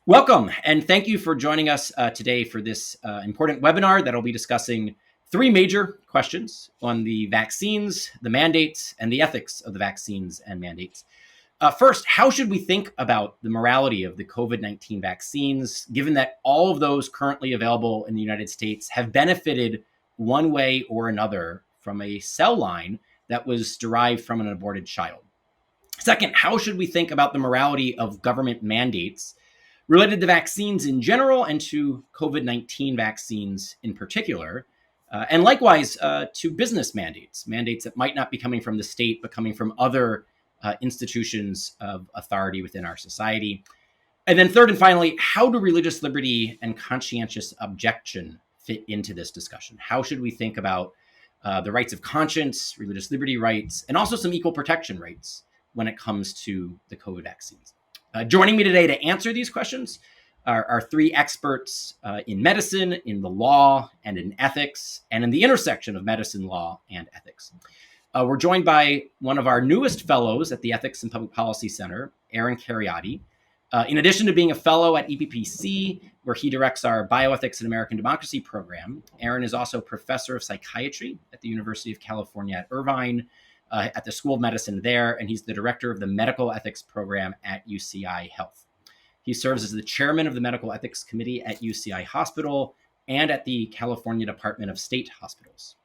Welcome, and thank you for joining us today for this important webinar that will be discussing three major questions on the vaccines, the mandates, and the ethics of the vaccines and mandates. First, how should we think about the morality of the COVID-19 vaccines, given that all of those currently available in the United States have benefited one way or another from a cell line that was derived from an aborted child? Second, how should we think about the morality of government mandates related to vaccines in general and to COVID-19 vaccines in particular? And likewise, to business mandates that might not be coming from the state, but coming from other institutions of authority within our society. And then third and finally, how do religious liberty and conscientious objection fit into this discussion? How should we think about the rights of conscience, religious liberty rights, and also some equal protection rights when it comes to the COVID vaccines? Joining me today to answer these questions are three experts in medicine, in the law, and in ethics, and in the intersection of medicine, law, and ethics. We're joined by one of our newest fellows at the Ethics and Public Policy Center, Aaron Kheriaty. In addition to being a fellow at EPPC, where he directs our Bioethics and American Democracy program, Aaron is also professor of psychiatry at the University of California at Irvine, at the School of Medicine there, and he's the director of the Medical Ethics Program at UCI Health. He serves as the chairman of the Medical Ethics Committee at UCI Hospital and at the California Department of State Hospitals.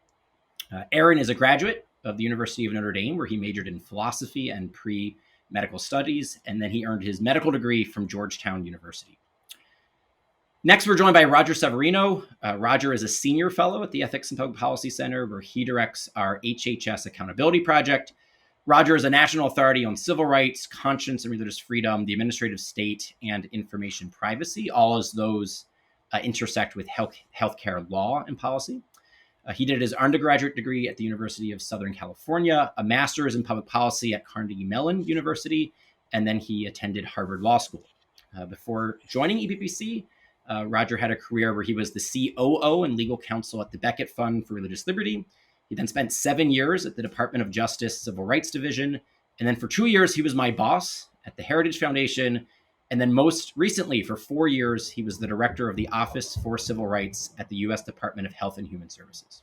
Aaron is a graduate of the University of Notre Dame, where he majored in philosophy and pre-medical studies, and then he earned his medical degree from Georgetown University. Next, we're joined by Roger Severino. Roger is a senior fellow at the Ethics and Public Policy Center, where he directs our HHS Accountability Project. Roger is a national authority on civil rights, conscience and religious freedom, the administrative state, and information privacy, all as those intersect with healthcare law and policy. He did his undergraduate degree at the University of Southern California, a master's in public policy at Carnegie Mellon University, and then he attended Harvard Law School. Before joining EPPC, Roger had a career where he was the COO and legal counsel at the Beckett Fund for Religious Liberty. He then spent 7 years at the Department of Justice Civil Rights Division. And then for 2 years, he was my boss at the Heritage Foundation. And then most recently, for 4 years, he was the director of the Office for Civil Rights at the U.S. Department of Health and Human Services.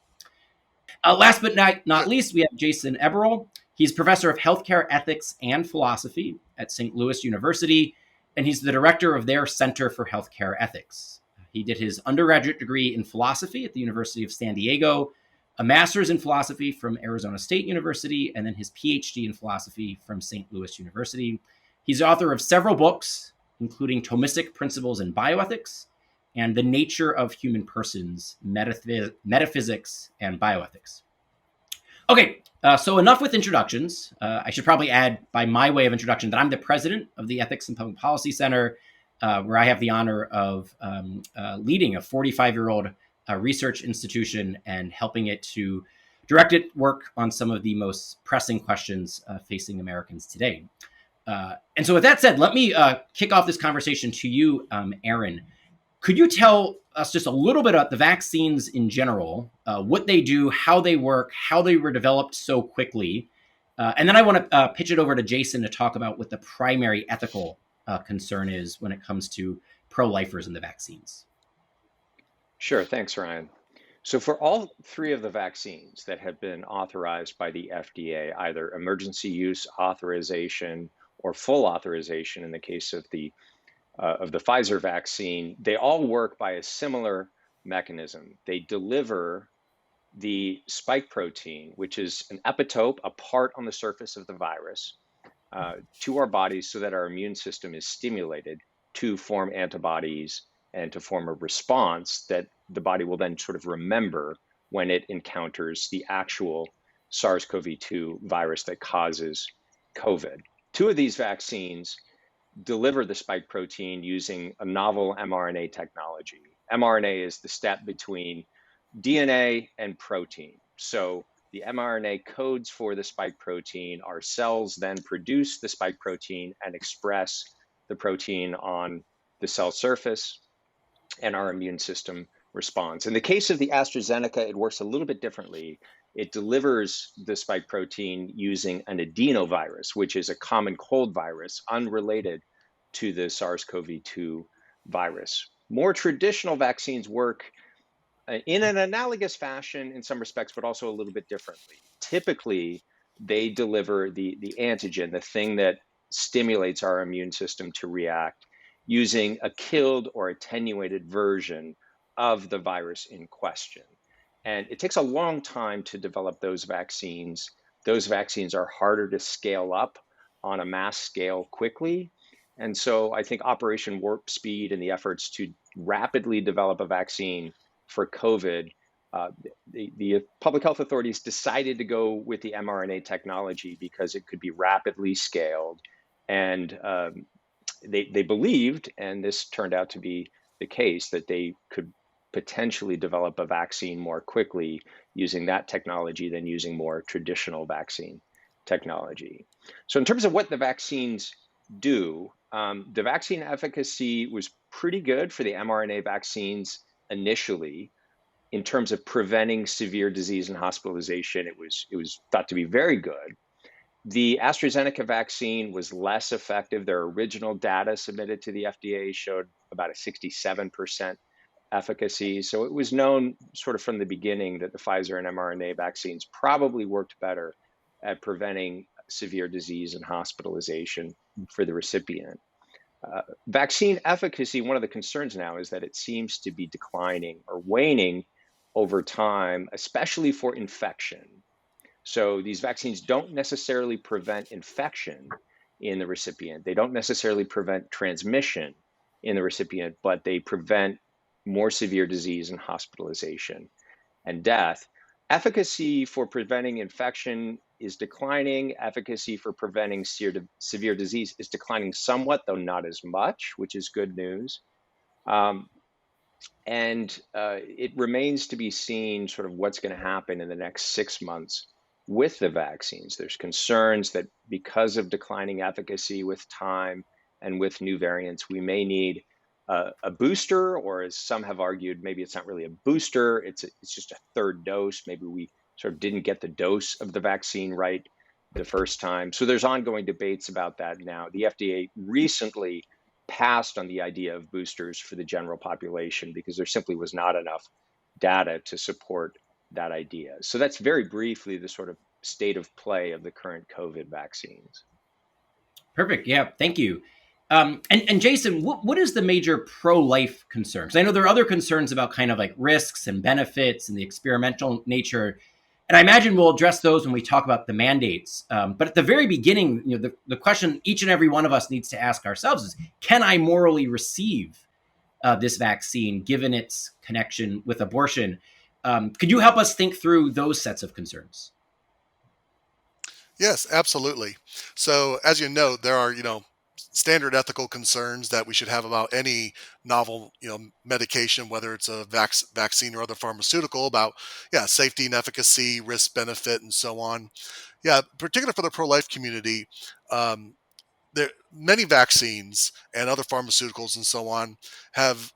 Last but not least, we have Jason Eberl. He's professor of healthcare ethics and philosophy at St. Louis University, and he's the director of their Center for Healthcare Ethics. He did his undergraduate degree in philosophy at the University of San Diego, a master's in philosophy from Arizona State University, and then his PhD in philosophy from St. Louis University. He's the author of several books, including Thomistic Principles in Bioethics and The Nature of Human Persons, Metaphysics and Bioethics. Okay, so enough with introductions. I should probably add, by my way of introduction, that I'm the president of the Ethics and Public Policy Center, where I have the honor of leading a 45-year-old research institution and helping it to direct it work on some of the most pressing questions facing Americans today. And so with that said, let me kick off this conversation to you, Aaron. Could you tell us just a little bit about the vaccines in general, what they do, how they work, how they were developed so quickly? And then I want to pitch it over to Jason to talk about what the primary ethical concern is when it comes to pro-lifers and the vaccines. Sure, thanks, Ryan. So for all three of the vaccines that have been authorized by the FDA, either emergency use authorization or full authorization in the case of the Pfizer vaccine, they all work by a similar mechanism. They deliver the spike protein, which is an epitope, a part on the surface of the virus, to our bodies so that our immune system is stimulated to form antibodies and to form a response that the body will then sort of remember when it encounters the actual SARS-CoV-2 virus that causes COVID. Two of these vaccines deliver the spike protein using a novel mRNA technology. mRNA is the step between DNA and protein. So the mRNA codes for the spike protein. Our cells then produce the spike protein and express the protein on the cell surface, and our immune system responds. In the case of the AstraZeneca, it works a little bit differently. It delivers the spike protein using an adenovirus, which is a common cold virus unrelated to the SARS-CoV-2 virus. More traditional vaccines work in an analogous fashion in some respects, but also a little bit differently. Typically, they deliver the antigen, the thing that stimulates our immune system to react, using a killed or attenuated version of the virus in question. And it takes a long time to develop those vaccines. Those vaccines are harder to scale up on a mass scale quickly. And so I think Operation Warp Speed and the efforts to rapidly develop a vaccine for COVID, uh, the public health authorities decided to go with the mRNA technology because it could be rapidly scaled. And they believed, and this turned out to be the case, that they could potentially develop a vaccine more quickly using that technology than using more traditional vaccine technology. So, in terms of what the vaccines do, the vaccine efficacy was pretty good for the mRNA vaccines initially. In terms of preventing severe disease and hospitalization, it was thought to be very good. The AstraZeneca vaccine was less effective. Their original data submitted to the FDA showed about a 67% efficacy. So it was known sort of from the beginning that the Pfizer and mRNA vaccines probably worked better at preventing severe disease and hospitalization for the recipient. Vaccine efficacy, one of the concerns now is that it seems to be declining or waning over time, especially for infection. So these vaccines don't necessarily prevent infection in the recipient. They don't necessarily prevent transmission in the recipient, but they prevent more severe disease and hospitalization and death. Efficacy for preventing infection is declining. Efficacy for preventing severe disease is declining somewhat, though not as much, which is good news. Um, and it remains to be seen sort of what's going to happen in the next 6 months with the vaccines. There's concerns that because of declining efficacy with time and with new variants, we may need a booster, or as some have argued, maybe it's not really a booster, it's just a third dose. Maybe we sort of didn't get the dose of the vaccine right the first time. So there's ongoing debates about that now. The FDA recently passed on the idea of boosters for the general population because there simply was not enough data to support that idea. So that's very briefly the sort of state of play of the current COVID vaccines. Perfect. Yeah. Thank you. And Jason, what is the major pro-life concern? Because I know there are other concerns about kind of like risks and benefits and the experimental nature. And I imagine we'll address those when we talk about the mandates. But at the very beginning, the question each and every one of us needs to ask ourselves is, can I morally receive this vaccine given its connection with abortion? Could you help us think through those sets of concerns? Yes, absolutely. So, as you know, there are, standard ethical concerns that we should have about any novel, medication, whether it's a vaccine or other pharmaceutical, about, yeah, safety and efficacy, risk, benefit, and so on. Yeah, particularly for the pro-life community, um, there many vaccines and other pharmaceuticals and so on have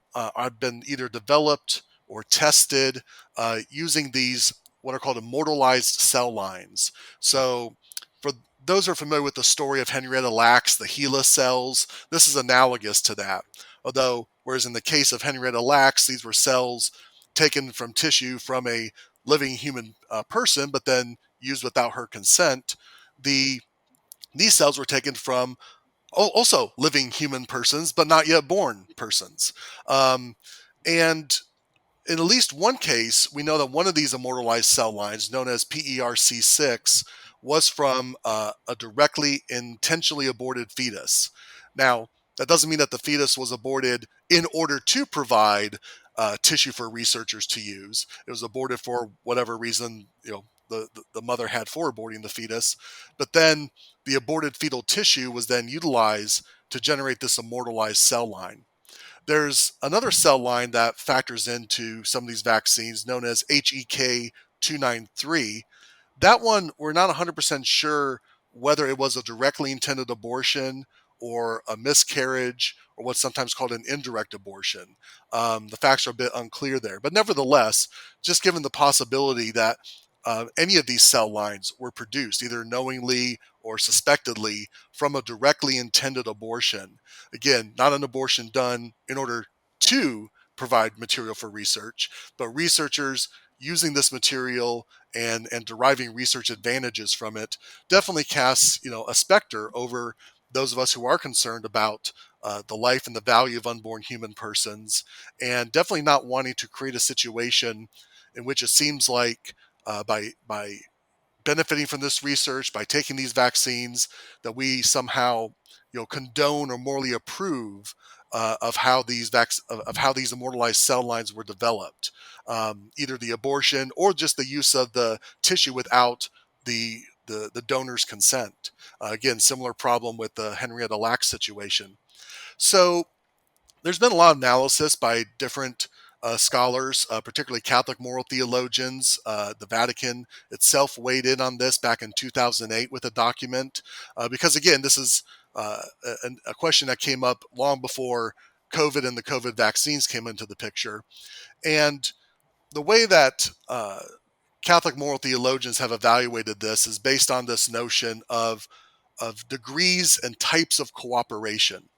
been either developed or tested using these what are called immortalized cell lines. So, for those who are familiar with the story of Henrietta Lacks, the HeLa cells, this is analogous to that. Although, whereas in the case of Henrietta Lacks, these were cells taken from tissue from a living human person, but then used without her consent, these cells were taken from also living human persons, but not yet born persons. Um, and in at least one case, we know that one of these immortalized cell lines, known as PERC6, was from a directly intentionally aborted fetus. Now, that doesn't mean that the fetus was aborted in order to provide tissue for researchers to use. It was aborted for whatever reason, the mother had for aborting the fetus. But then the aborted fetal tissue was then utilized to generate this immortalized cell line. There's another cell line that factors into some of these vaccines known as HEK 293. That one, we're not 100% sure whether it was a directly intended abortion or a miscarriage or what's sometimes called an indirect abortion. The facts are a bit unclear there. But nevertheless, just given the possibility that any of these cell lines were produced either knowingly or suspectedly from a directly intended abortion. Again, not an abortion done in order to provide material for research, but researchers using this material and deriving research advantages from it definitely casts a specter over those of us who are concerned about the life and the value of unborn human persons, and definitely not wanting to create a situation in which it seems like by benefiting from this research, by taking these vaccines, that we somehow condone or morally approve of how these of how these immortalized cell lines were developed, either the abortion or just the use of the tissue without the donor's consent. Again, similar problem with the Henrietta Lacks situation. So there's been a lot of analysis by different scholars, particularly Catholic moral theologians. The Vatican itself weighed in on this back in 2008 with a document, because again, this is a question that came up long before COVID and the COVID vaccines came into the picture. And the way that Catholic moral theologians have evaluated this is based on this notion of degrees and types of cooperation.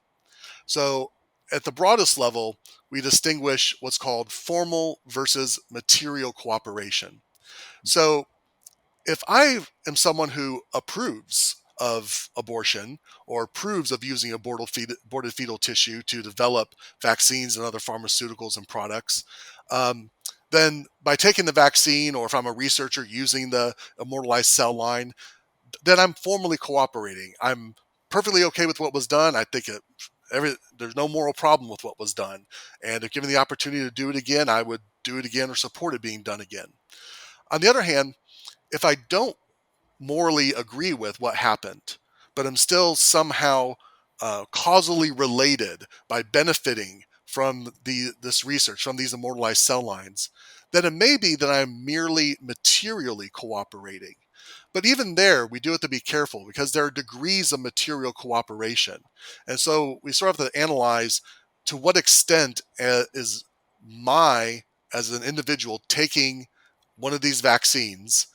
So at the broadest level, we distinguish what's called formal versus material cooperation. So if I am someone who approves of abortion or approves of using aborted fetal tissue to develop vaccines and other pharmaceuticals and products, then by taking the vaccine, or if I'm a researcher using the immortalized cell line, then I'm formally cooperating. I'm perfectly okay with what was done. I think there's no moral problem with what was done. And if given the opportunity to do it again, I would do it again or support it being done again. On the other hand, if I don't morally agree with what happened, but I'm still somehow causally related by benefiting from this research, from these immortalized cell lines, then it may be that I'm merely materially cooperating. But even there, we do have to be careful because there are degrees of material cooperation. And so we sort of have to analyze to what extent is as an individual, taking one of these vaccines,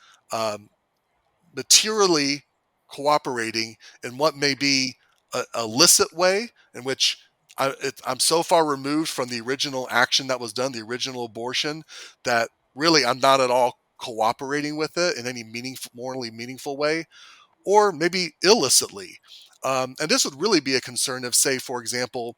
materially cooperating in what may be a illicit way in which I'm so far removed from the original action that was done, the original abortion, that really I'm not at all cooperating with it in any morally meaningful way, or maybe illicitly. And this would really be a concern if, say, for example,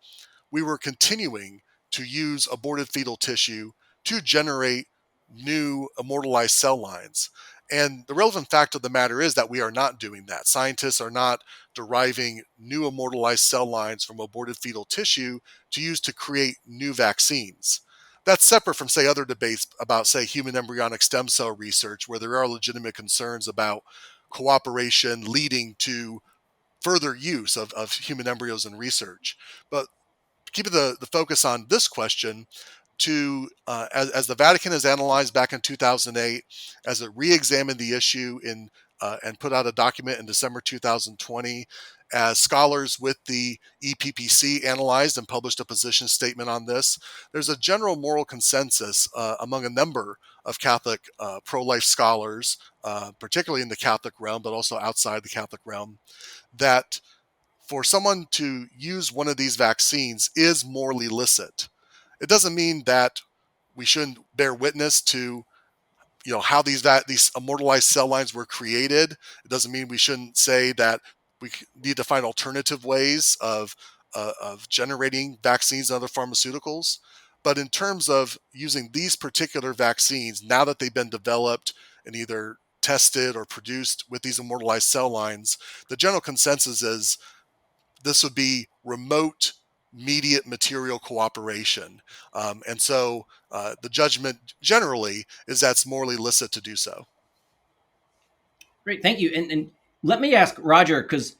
we were continuing to use aborted fetal tissue to generate new immortalized cell lines. And the relevant fact of the matter is that we are not doing that. Scientists are not deriving new immortalized cell lines from aborted fetal tissue to use to create new vaccines. That's separate from, say, other debates about, say, human embryonic stem cell research, where there are legitimate concerns about cooperation leading to further use of human embryos in research. But keeping the focus on this question, as the Vatican has analyzed back in 2008, as it re-examined the issue and put out a document in December 2020, as scholars with the EPPC analyzed and published a position statement on this, there's a general moral consensus among a number of Catholic pro-life scholars, particularly in the Catholic realm, but also outside the Catholic realm, that for someone to use one of these vaccines is morally licit. It doesn't mean that we shouldn't bear witness to how these immortalized cell lines were created. It doesn't mean we shouldn't say that we need to find alternative ways of generating vaccines and other pharmaceuticals. But in terms of using these particular vaccines, now that they've been developed and either tested or produced with these immortalized cell lines, the general consensus is this would be remote, immediate material cooperation. And so the judgment generally is that's morally licit to do so. Great, thank you. And let me ask Roger, because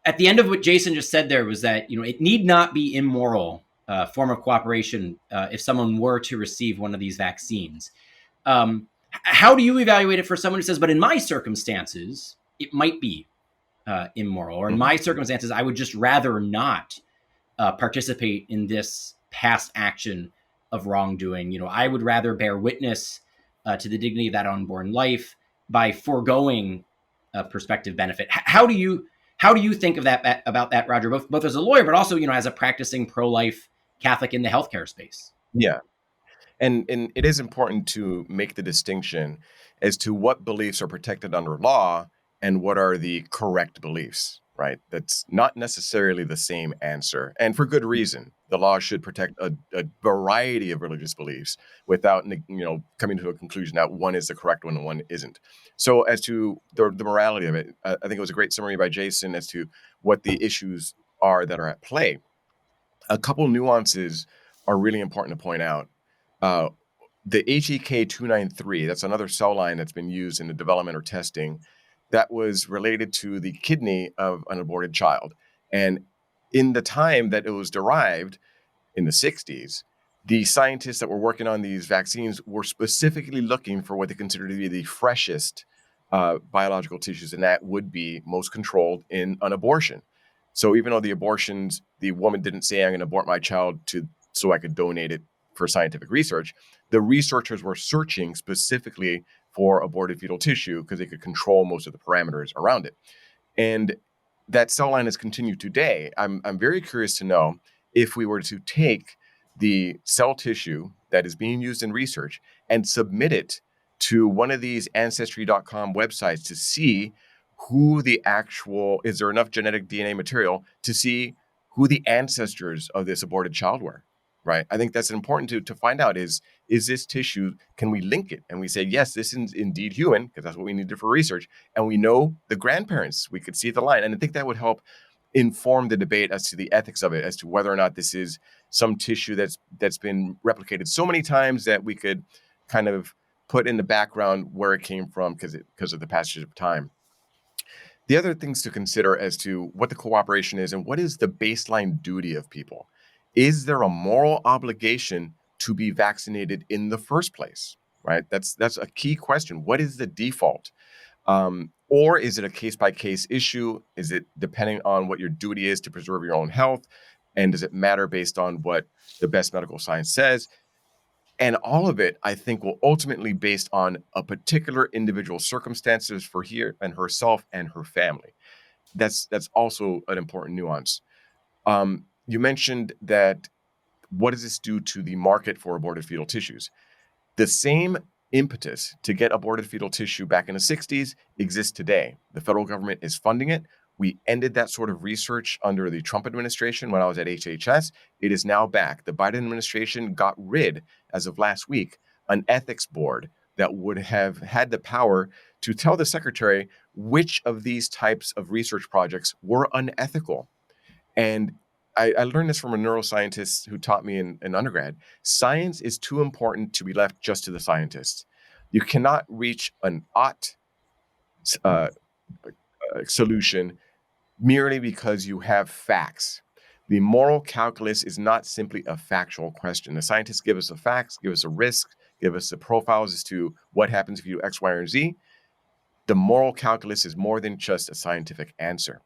at the end of what Jason just said there was that it need not be immoral form of cooperation if someone were to receive one of these vaccines. How do you evaluate it for someone who says, but in my circumstances, it might be immoral, or in my circumstances, I would just rather not participate in this past action of wrongdoing. I would rather bear witness to the dignity of that unborn life by foregoing prospective benefit. How do you think of that about that, Roger? Both as a lawyer, but also as a practicing pro-life Catholic in the healthcare space. Yeah. And it is important to make the distinction as to what beliefs are protected under law and what are the correct beliefs, right? That's not necessarily the same answer. And for good reason. The law should protect a variety of religious beliefs without, coming to a conclusion that one is the correct one and one isn't. So as to the morality of it, I think it was a great summary by Jason as to what the issues are that are at play. A couple nuances are really important to point out. The HEK 293, that's another cell line that's been used in the development or testing that was related to the kidney of an aborted child. And in the time that it was derived, in the 60s, the scientists that were working on these vaccines were specifically looking for what they considered to be the freshest biological tissues, and that would be most controlled in an abortion. So even though the woman didn't say, I'm going to abort my child so I could donate it for scientific research, the researchers were searching specifically for aborted fetal tissue because they could control most of the parameters around it. And that cell line has continued today. I'm very curious to know if we were to take the cell tissue that is being used in research and submit it to one of these ancestry.com websites to see is there enough genetic DNA material to see who the ancestors of this aborted child were, right? I think that's important to find out is this tissue, can we link it? And we say, yes, this is indeed human, because that's what we needed for research. And we know the grandparents, we could see the line. And I think that would help inform the debate as to the ethics of it, as to whether or not this is some tissue that's been replicated so many times that we could kind of put in the background where it came from because of the passage of time. The other things to consider as to what the cooperation is and what is the baseline duty of people. Is there a moral obligation to be vaccinated in the first place, right? That's a key question. What is the default? Or is it a case-by-case issue? Is it depending on what your duty is to preserve your own health? And does it matter based on what the best medical science says? And all of it, I think, will ultimately be based on a particular individual circumstances for her and herself and her family. That's also an important nuance. You mentioned that what does this do to the market for aborted fetal tissues? The same impetus to get aborted fetal tissue back in the 60s exists today. The federal government is funding it. We ended that sort of research under the Trump administration when I was at HHS. It is now back. The Biden administration got rid, as of last week, an ethics board that would have had the power to tell the secretary which of these types of research projects were unethical. And I learned this from a neuroscientist who taught me in undergrad. Science is too important to be left just to the scientists. You cannot reach an solution merely because you have facts. The moral calculus is not simply a factual question. The scientists give us the facts, give us a risk, give us the profiles as to what happens if you do X, Y, or Z. The moral calculus is more than just a scientific answer.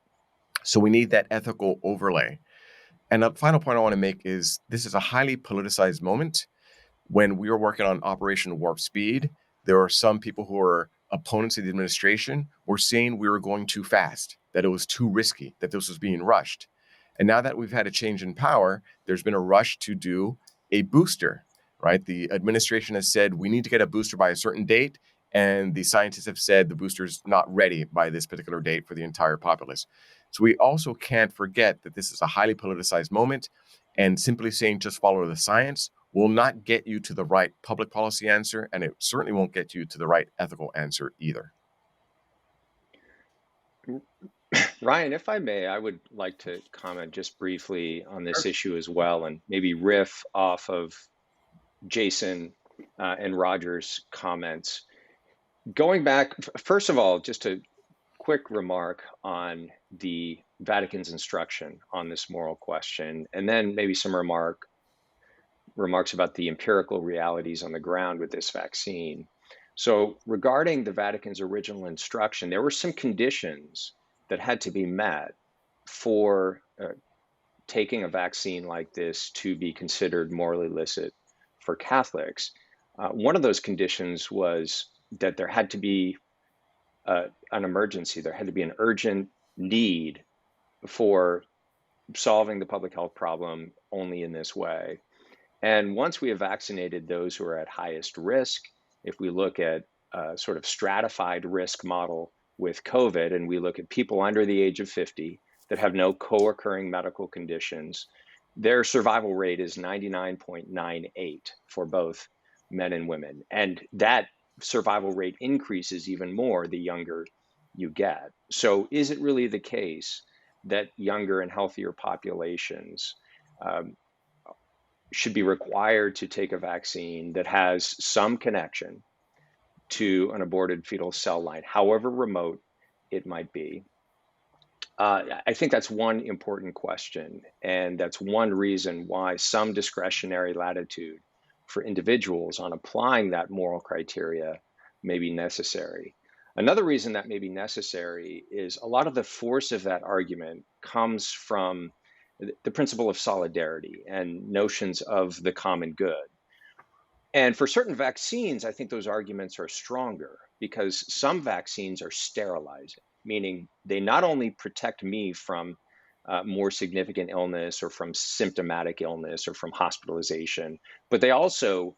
So we need that ethical overlay. And the final point I want to make is this is a highly politicized moment. When we were working on Operation Warp Speed, there were some people who were opponents of the administration were saying we were going too fast, that it was too risky, that this was being rushed. And now that we've had a change in power, there's been a rush to do a booster, right? The administration has said we need to get a booster by a certain date, and the scientists have said the booster is not ready by this particular date for the entire populace. So we also can't forget that this is a highly politicized moment, and simply saying just follow the science will not get you to the right public policy answer, and it certainly won't get you to the right ethical answer either. Ryan, if I may, I would like to comment just briefly on this issue as well, and maybe riff off of Jason and Roger's comments. Going back, first of all, just a quick remark on the Vatican's instruction on this moral question, and then maybe some remarks about the empirical realities on the ground with this vaccine. So regarding the Vatican's original instruction, there were some conditions that had to be met for taking a vaccine like this to be considered morally licit for Catholics. One of those conditions was that there had to be an emergency. There had to be an urgent need for solving the public health problem only in this way. And once we have vaccinated those who are at highest risk, if we look at a sort of stratified risk model with COVID, and we look at people under the age of 50 that have no co-occurring medical conditions, their survival rate is 99.98 for both men and women. And that survival rate increases even more the younger you get. So is it really the case that younger and healthier populations should be required to take a vaccine that has some connection to an aborted fetal cell line, however remote it might be? I think that's one important question, and that's one reason why some discretionary latitude for individuals on applying that moral criteria may be necessary. Another reason that may be necessary is a lot of the force of that argument comes from the principle of solidarity and notions of the common good. And for certain vaccines, I think those arguments are stronger because some vaccines are sterilizing, meaning they not only protect me from more significant illness or from symptomatic illness or from hospitalization, but they also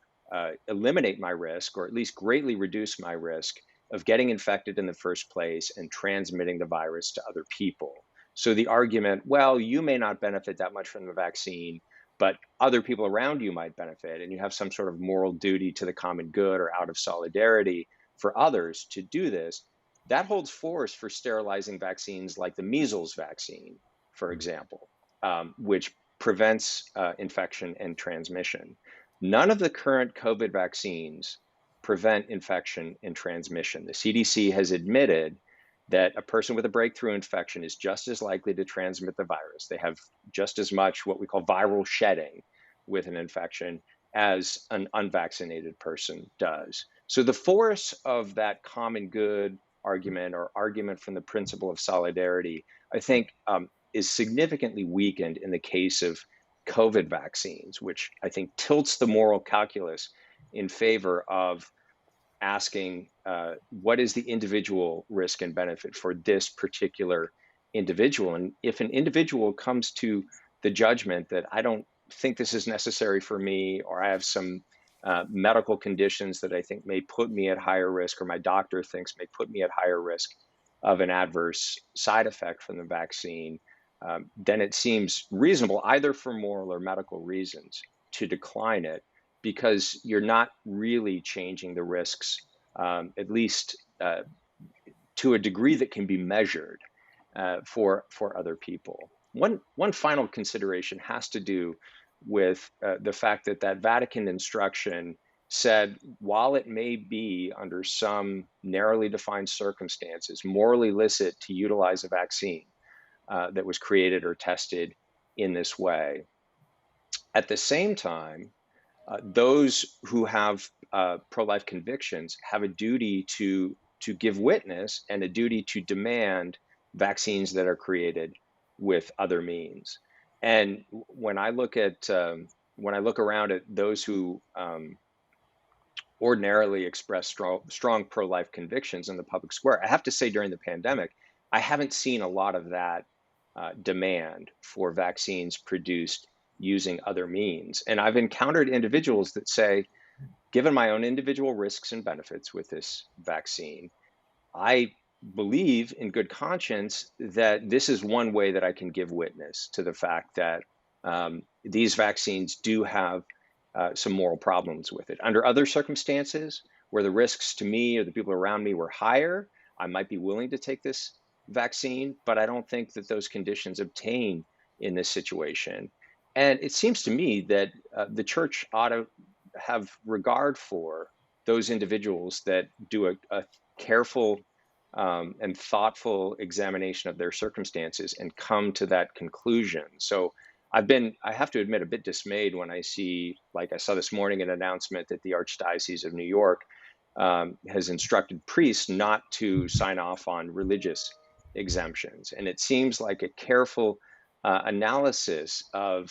eliminate my risk, or at least greatly reduce my risk of getting infected in the first place and transmitting the virus to other people. So the argument, well, you may not benefit that much from the vaccine, but other people around you might benefit, and you have some sort of moral duty to the common good or out of solidarity for others to do this, that holds force for sterilizing vaccines like the measles vaccine, for example, which prevents infection and transmission. None of the current COVID vaccines prevent infection and transmission. The CDC has admitted that a person with a breakthrough infection is just as likely to transmit the virus. They have just as much what we call viral shedding with an infection as an unvaccinated person does. So the force of that common good argument, or argument from the principle of solidarity, I think is significantly weakened in the case of COVID vaccines, which I think tilts the moral calculus in favor of asking what is the individual risk and benefit for this particular individual. And if an individual comes to the judgment that I don't think this is necessary for me, or I have some medical conditions that I think may put me at higher risk, or my doctor thinks may put me at higher risk of an adverse side effect from the vaccine, then it seems reasonable, either for moral or medical reasons, to decline it, because you're not really changing the risks, at least to a degree that can be measured for other people. One final consideration has to do with the fact that Vatican Instruction said, while it may be under some narrowly defined circumstances morally licit to utilize a vaccine that was created or tested in this way, at the same time, those who have pro-life convictions have a duty to give witness and a duty to demand vaccines that are created with other means. And when I look around at those who ordinarily express strong pro-life convictions in the public square, I have to say during the pandemic, I haven't seen a lot of that demand for vaccines produced using other means. And I've encountered individuals that say, given my own individual risks and benefits with this vaccine, I believe in good conscience that this is one way that I can give witness to the fact that these vaccines do have some moral problems with it. Under other circumstances, where the risks to me or the people around me were higher, I might be willing to take this vaccine, but I don't think that those conditions obtain in this situation. And it seems to me that the church ought to have regard for those individuals that do a careful and thoughtful examination of their circumstances and come to that conclusion. So I have to admit, a bit dismayed when I see, like I saw this morning, an announcement that the Archdiocese of New York has instructed priests not to sign off on religious exemptions. And it seems like a careful analysis of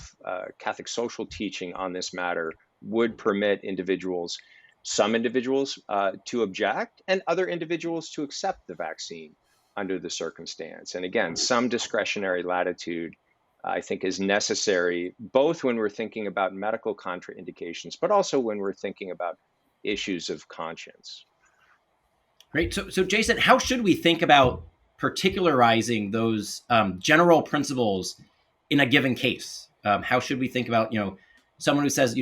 Catholic social teaching on this matter would permit individuals some individuals to object and other individuals to accept the vaccine under the circumstance. And again, some discretionary latitude, I think, is necessary, both when we're thinking about medical contraindications, but also when we're thinking about issues of conscience. Great. So Jason, how should we think about particularizing those general principles in a given case? How should we think about, someone who says,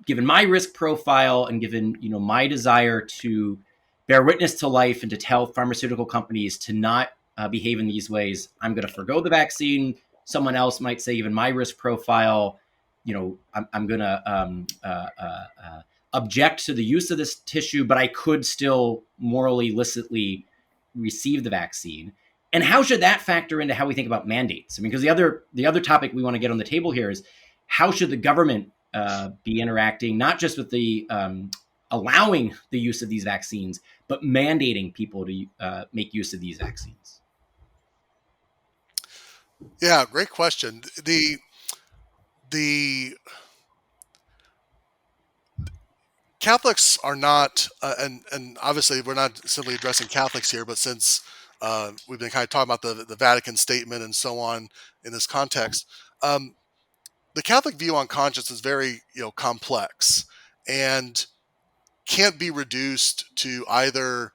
given my risk profile and given, my desire to bear witness to life and to tell pharmaceutical companies to not behave in these ways, I'm going to forgo the vaccine. Someone else might say, given my risk profile, I'm going to object to the use of this tissue, but I could still morally, licitly receive the vaccine. And how should that factor into how we think about mandates? I mean, because the other topic we want to get on the table here is how should the government be interacting, not just with the allowing the use of these vaccines, but mandating people to make use of these vaccines? Yeah, great question. The Catholics are not, and obviously we're not simply addressing Catholics here, but since we've been kind of talking about the Vatican statement and so on in this context, the Catholic view on conscience is very complex and can't be reduced to either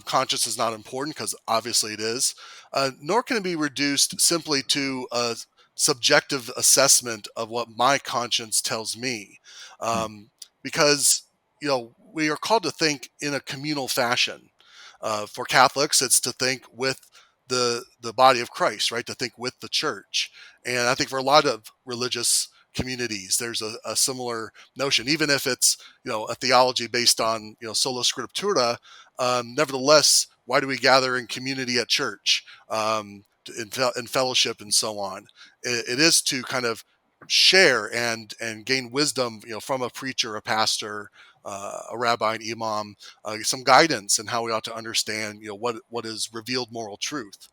conscience is not important, because obviously it is, nor can it be reduced simply to a subjective assessment of what my conscience tells me. Because we are called to think in a communal fashion. For Catholics, it's to think with the body of Christ, right? To think with the church. And I think for a lot of religious communities, there's a similar notion, even if it's a theology based on sola scriptura. Nevertheless, why do we gather in community at church, in fellowship and so on? It is to kind of share and gain wisdom, from a preacher, a pastor, a rabbi, an imam, some guidance in how we ought to understand, what is revealed moral truth.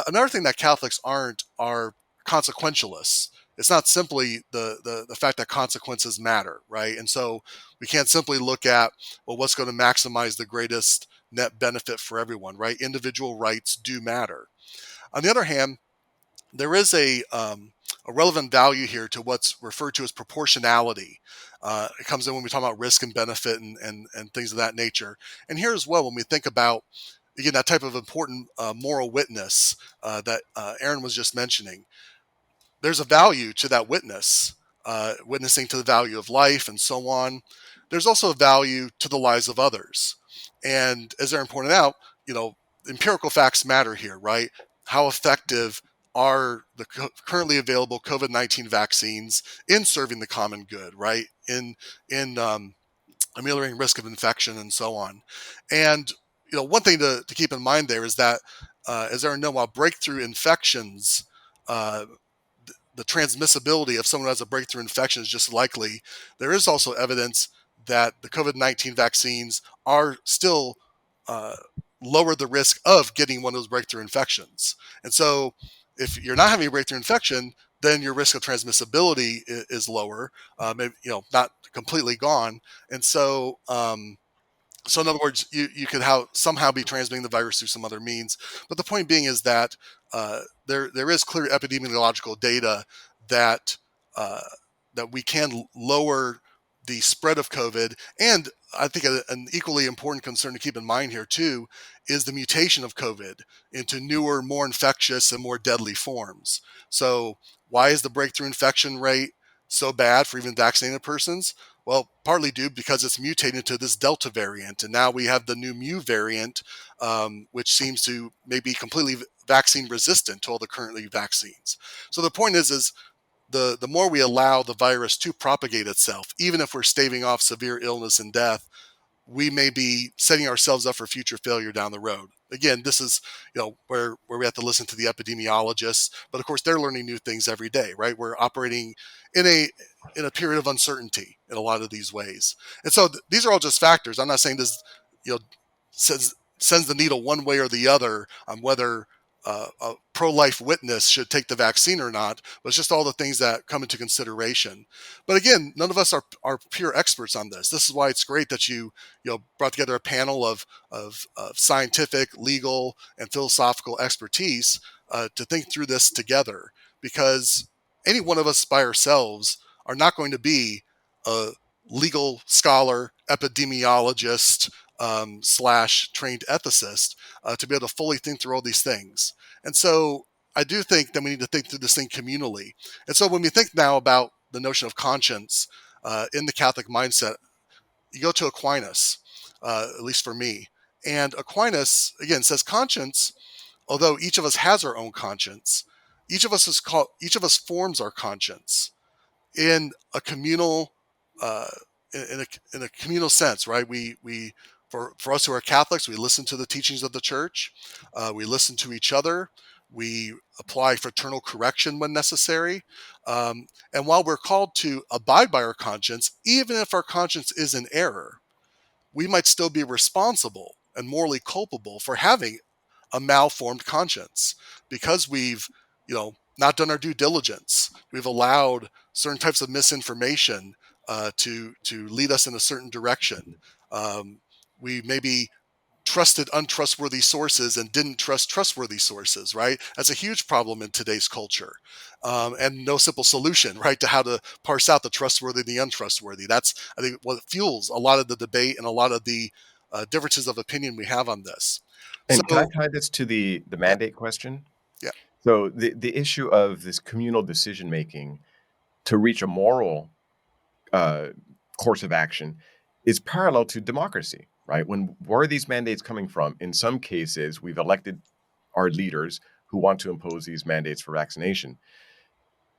Another thing that Catholics aren't are consequentialists. It's not simply the fact that consequences matter, right? And so we can't simply look at, well, what's going to maximize the greatest net benefit for everyone, right? Individual rights do matter. On the other hand, there is a relevant value here to what's referred to as proportionality. It comes in when we talk about risk and benefit and things of that nature. And here as well, when we think about, again, that type of important moral witness that Aaron was just mentioning, there's a value to that witness, witnessing to the value of life and so on. There's also a value to the lives of others. And as Aaron pointed out, empirical facts matter here, right? How effective are the currently available COVID-19 vaccines in serving the common good, right? In ameliorating risk of infection and so on. And one thing to keep in mind there is that, as Aaron knows, while breakthrough infections, the transmissibility of someone who has a breakthrough infection is just likely, there is also evidence that the COVID-19 vaccines are still lower the risk of getting one of those breakthrough infections. And so if you're not having a breakthrough infection, then your risk of transmissibility is lower, maybe, not completely gone. And so, so in other words, you could somehow be transmitting the virus through some other means. But the point being is that there is clear epidemiological data that that we can lower the spread of COVID. And I think an equally important concern to keep in mind here too is the mutation of COVID into newer, more infectious and more deadly forms. So why is the breakthrough infection rate so bad for even vaccinated persons? Well, partly due because it's mutated to this Delta variant. And now we have the new Mu variant, which seems to maybe completely vaccine resistant to all the currently vaccines. So the point is the more we allow the virus to propagate itself, even if we're staving off severe illness and death, we may be setting ourselves up for future failure down the road. Again, this is where we have to listen to the epidemiologists, but of course they're learning new things every day, right? We're operating in a period of uncertainty in a lot of these ways, and so these are all just factors. I'm not saying this sends the needle one way or the other on whether a pro-life witness should take the vaccine or not, but it's just all the things that come into consideration. But again, none of us are pure experts on this. This is why it's great that you brought together a panel of scientific, legal, and philosophical expertise to think through this together, because any one of us by ourselves are not going to be a legal scholar, epidemiologist, / trained ethicist to be able to fully think through all these things. And so I do think that we need to think through this thing communally. And so when we think now about the notion of conscience in the Catholic mindset, you go to Aquinas, at least for me. And Aquinas, again, says conscience, although each of us has our own conscience, each of us forms our conscience in a communal in a communal sense, right? For us who are Catholics, we listen to the teachings of the Church, we listen to each other, we apply fraternal correction when necessary, and while we're called to abide by our conscience, even if our conscience is in error, we might still be responsible and morally culpable for having a malformed conscience because we've not done our due diligence. We've allowed certain types of misinformation to lead us in a certain direction. We maybe trusted untrustworthy sources and didn't trust trustworthy sources, right? That's a huge problem in today's culture, and no simple solution, right, to how to parse out the trustworthy and the untrustworthy. That's, I think, what fuels a lot of the debate and a lot of the differences of opinion we have on this. And can I So, tie this to the yeah, mandate question? yeah, So the issue of this communal decision making to reach a moral uh, course of action is parallel to democracy, right? Where are these mandates coming from? In some cases, we've elected our leaders who want to impose these mandates for vaccination.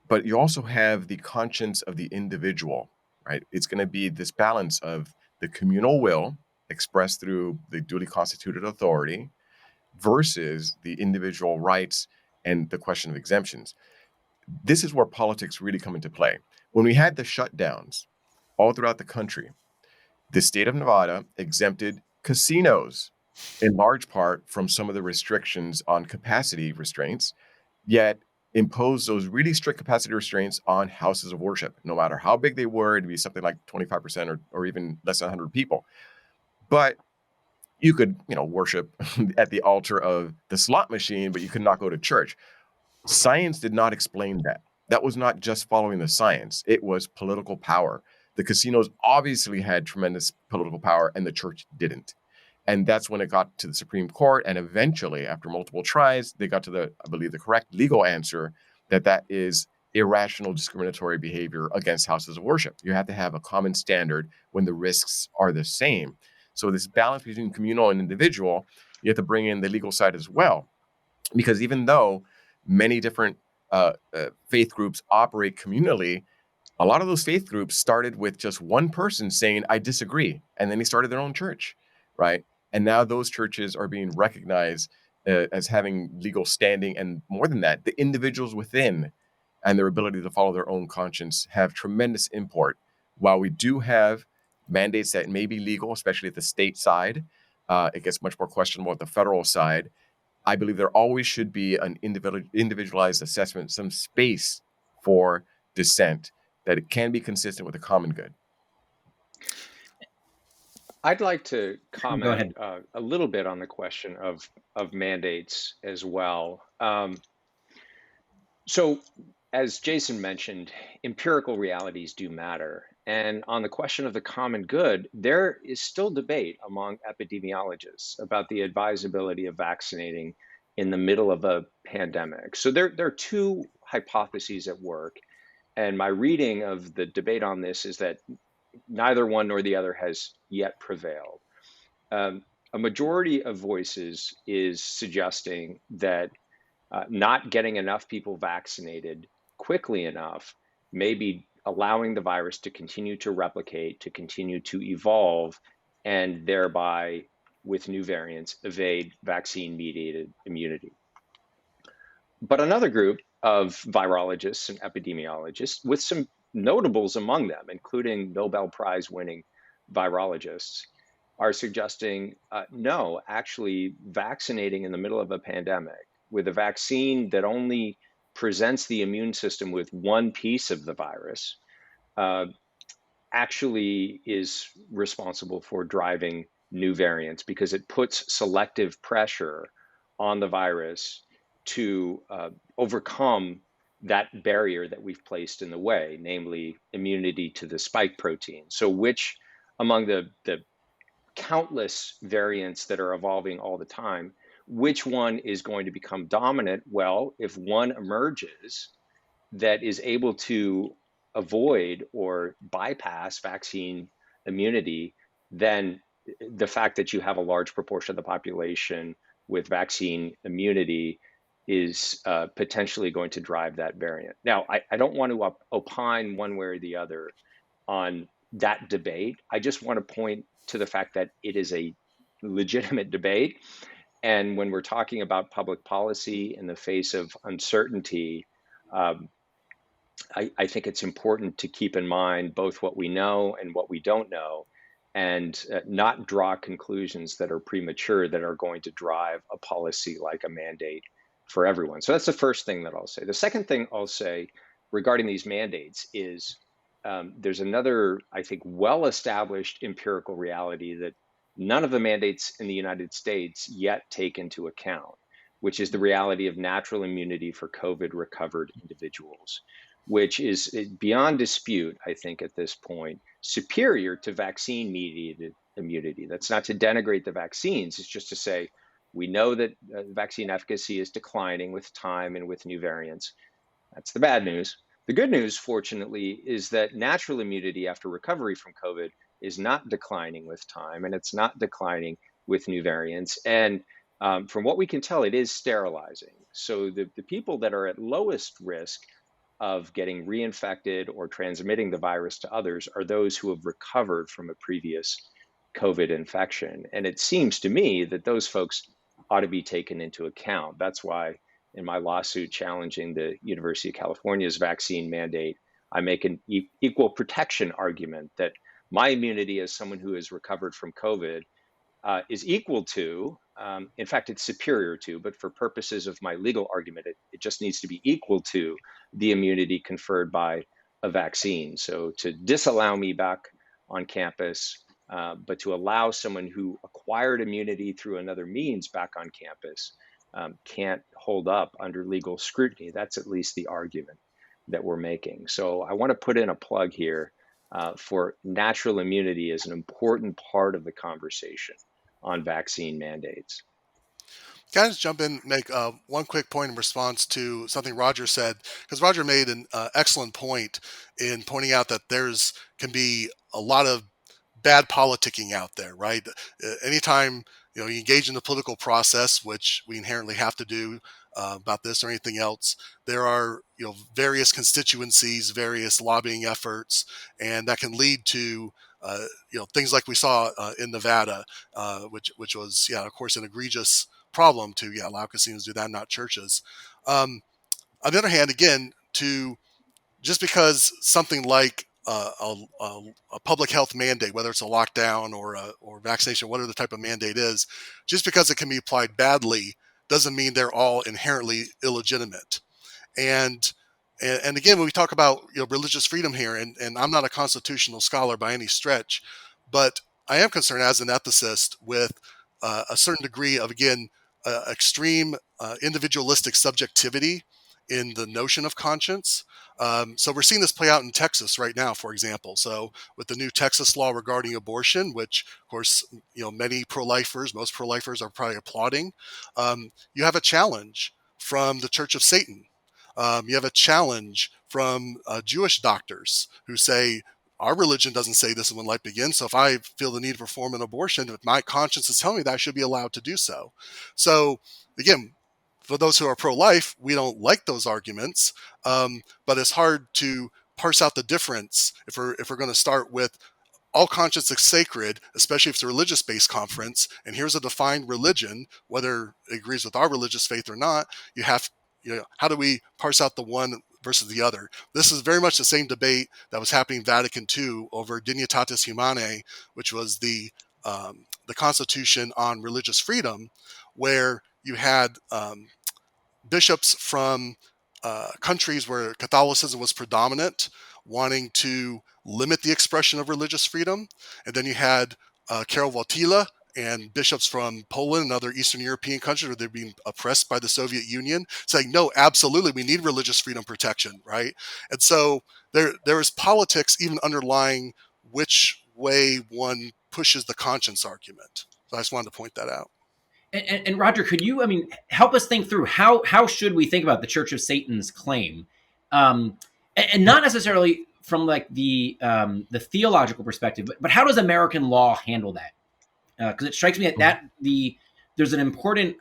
But you also have the conscience of the individual, right? It's going to be this balance of the communal will expressed through the duly constituted authority versus the individual rights and the question of exemptions. This is where politics really come into play. When we had the shutdowns all throughout the country, the state of Nevada exempted casinos in large part from some of the restrictions on capacity restraints, yet imposed those really strict capacity restraints on houses of worship. No matter how big they were, it'd be something like 25% or even less than 100 people. But you could, worship at the altar of the slot machine, but you could not go to church. Science did not explain that. That was not just following the science. It was political power. The casinos obviously had tremendous political power and the church didn't. And that's when it got to the Supreme Court. And eventually, after multiple tries, they got to I believe, the correct legal answer that is irrational discriminatory behavior against houses of worship. You have to have a common standard when the risks are the same. So this balance between communal and individual, you have to bring in the legal side as well. Because even though many different faith groups operate communally, a lot of those faith groups started with just one person saying, I disagree. And then they started their own church, right? And now those churches are being recognized as having legal standing. And more than that, the individuals within and their ability to follow their own conscience have tremendous import. While we do have mandates that may be legal, especially at the state side, it gets much more questionable at the federal side. I believe there always should be an individualized assessment, some space for dissent, that it can be consistent with the common good. I'd like to Go comment ahead. a little bit on the question of mandates as well. So, as Jason mentioned, empirical realities do matter. And on the question of the common good, there is still debate among epidemiologists about the advisability of vaccinating in the middle of a pandemic. So there are two hypotheses at work. And my reading of the debate on this is that neither one nor the other has yet prevailed. A majority of voices is suggesting that not getting enough people vaccinated quickly enough may be allowing the virus to continue to replicate, to continue to evolve, and thereby, with new variants, evade vaccine-mediated immunity. But another group of virologists and epidemiologists, with some notables among them, including Nobel Prize-winning virologists, are suggesting, no, actually vaccinating in the middle of a pandemic with a vaccine that only presents the immune system with one piece of the virus, actually is responsible for driving new variants because it puts selective pressure on the virus to overcome that barrier that we've placed in the way, namely immunity to the spike protein. So which among the countless variants that are evolving all the time, which one is going to become dominant? Well, if one emerges that is able to avoid or bypass vaccine immunity, then the fact that you have a large proportion of the population with vaccine immunity is potentially going to drive that variant. Now, I don't want to opine one way or the other on that debate. I just want to point to the fact that it is a legitimate debate. And when we're talking about public policy in the face of uncertainty, I think it's important to keep in mind both what we know and what we don't know, and not draw conclusions that are premature that are going to drive a policy like a mandate for everyone. So that's the first thing that I'll say. The second thing I'll say regarding these mandates is there's another, I think, well-established empirical reality that none of the mandates in the United States yet take into account, which is the reality of natural immunity for COVID recovered individuals, which is beyond dispute, I think, at this point, superior to vaccine-mediated immunity. That's not to denigrate the vaccines. It's just to say we know that vaccine efficacy is declining with time and with new variants. That's the bad news. The good news, fortunately, is that natural immunity after recovery from COVID is not declining with time, and it's not declining with new variants. And from what we can tell, it is sterilizing. So the people that are at lowest risk of getting reinfected or transmitting the virus to others are those who have recovered from a previous COVID infection. And it seems to me that those folks ought to be taken into account. That's why in my lawsuit challenging the University of California's vaccine mandate, I make an equal protection argument that my immunity as someone who has recovered from COVID is equal to, in fact, it's superior to, but for purposes of my legal argument, it just needs to be equal to the immunity conferred by a vaccine. So to disallow me back on campus, but to allow someone who acquired immunity through another means back on campus can't hold up under legal scrutiny. That's at least the argument that we're making. So I want to put in a plug here for natural immunity as an important part of the conversation on vaccine mandates. Can I just jump in and make one quick point in response to something Roger said? Because Roger made an excellent point in pointing out that can be a lot of bad politicking out there, right? Anytime you engage in the political process, which we inherently have to do about this or anything else, there are various constituencies, various lobbying efforts, and that can lead to things like we saw in Nevada, which was of course an egregious problem to allow casinos to do that, not churches. On the other hand, again, just because something like a public health mandate, whether it's a lockdown or vaccination, whatever the type of mandate is, just because it can be applied badly doesn't mean they're all inherently illegitimate. And again, when we talk about religious freedom here, and I'm not a constitutional scholar by any stretch, but I am concerned as an ethicist with a certain degree of, again, extreme individualistic subjectivity in the notion of conscience. So we're seeing this play out in Texas right now, for example. So with the new Texas law regarding abortion, which of course, most pro-lifers are probably applauding, you have a challenge from the Church of Satan. You have a challenge from Jewish doctors who say, our religion doesn't say this is when life begins. So if I feel the need to perform an abortion, if my conscience is telling me that, I should be allowed to do so. So again, for those who are pro-life, we don't like those arguments, but it's hard to parse out the difference if we're going to start with all conscience is sacred, especially if it's a religious-based conference, and here's a defined religion, whether it agrees with our religious faith or not. How do we parse out the one versus the other? This is very much the same debate that was happening in Vatican II over Dignitatis Humanae, which was the Constitution on religious freedom, where you had bishops from countries where Catholicism was predominant wanting to limit the expression of religious freedom. And then you had Karol Wojtyla and bishops from Poland and other Eastern European countries where they're being oppressed by the Soviet Union, saying, no, absolutely, we need religious freedom protection, right? And so there is politics even underlying which way one pushes the conscience argument. So I just wanted to point that out. And Roger, could you, help us think through how should we think about the Church of Satan's claim, and not necessarily from like the theological perspective, but how does American law handle that? Because it strikes me that there's an important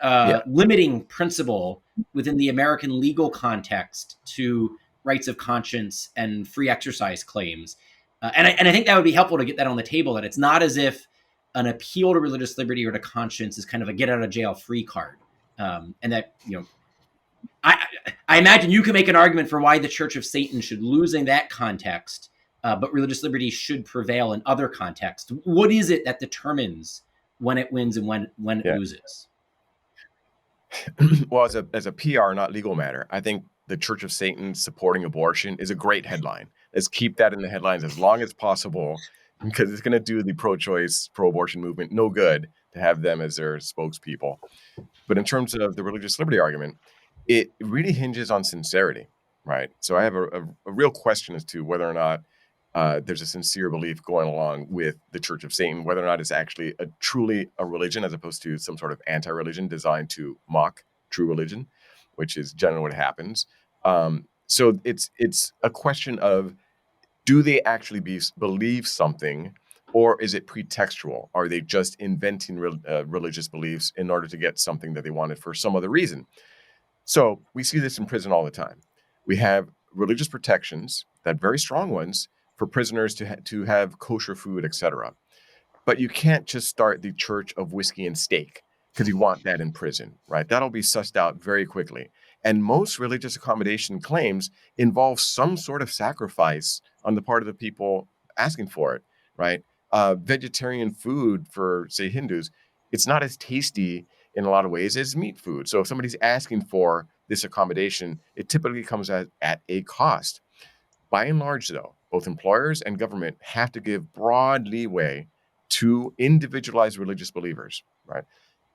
limiting principle within the American legal context to rights of conscience and free exercise claims, and I think that would be helpful to get that on the table. That it's not as if an appeal to religious liberty or to conscience is kind of a get out of jail free card, and that I imagine you can make an argument for why the Church of Satan should lose in that context, but religious liberty should prevail in other contexts. What is it that determines when it wins and when it loses? Well, as a PR, not legal matter, I think the Church of Satan supporting abortion is a great headline. Let's keep that in the headlines as long as possible, because it's going to do the pro-choice, pro-abortion movement no good to have them as their spokespeople. But in terms of the religious liberty argument, it really hinges on sincerity, right? So I have a real question as to whether or not there's a sincere belief going along with the Church of Satan, whether or not it's actually truly a religion as opposed to some sort of anti-religion designed to mock true religion, which is generally what happens. So it's a question of, do they actually believe something, or is it pretextual? Are they just inventing religious beliefs in order to get something that they wanted for some other reason? So we see this in prison all the time. We have religious protections, that very strong ones, for prisoners to have kosher food, etc. But you can't just start the Church of Whiskey and Steak because you want that in prison, right? That'll be sussed out very quickly. And most religious accommodation claims involve some sort of sacrifice on the part of the people asking for it, right? Vegetarian food for, say, Hindus, it's not as tasty in a lot of ways as meat food. So if somebody's asking for this accommodation, it typically comes at a cost. By and large, though, both employers and government have to give broad leeway to individualized religious believers, right?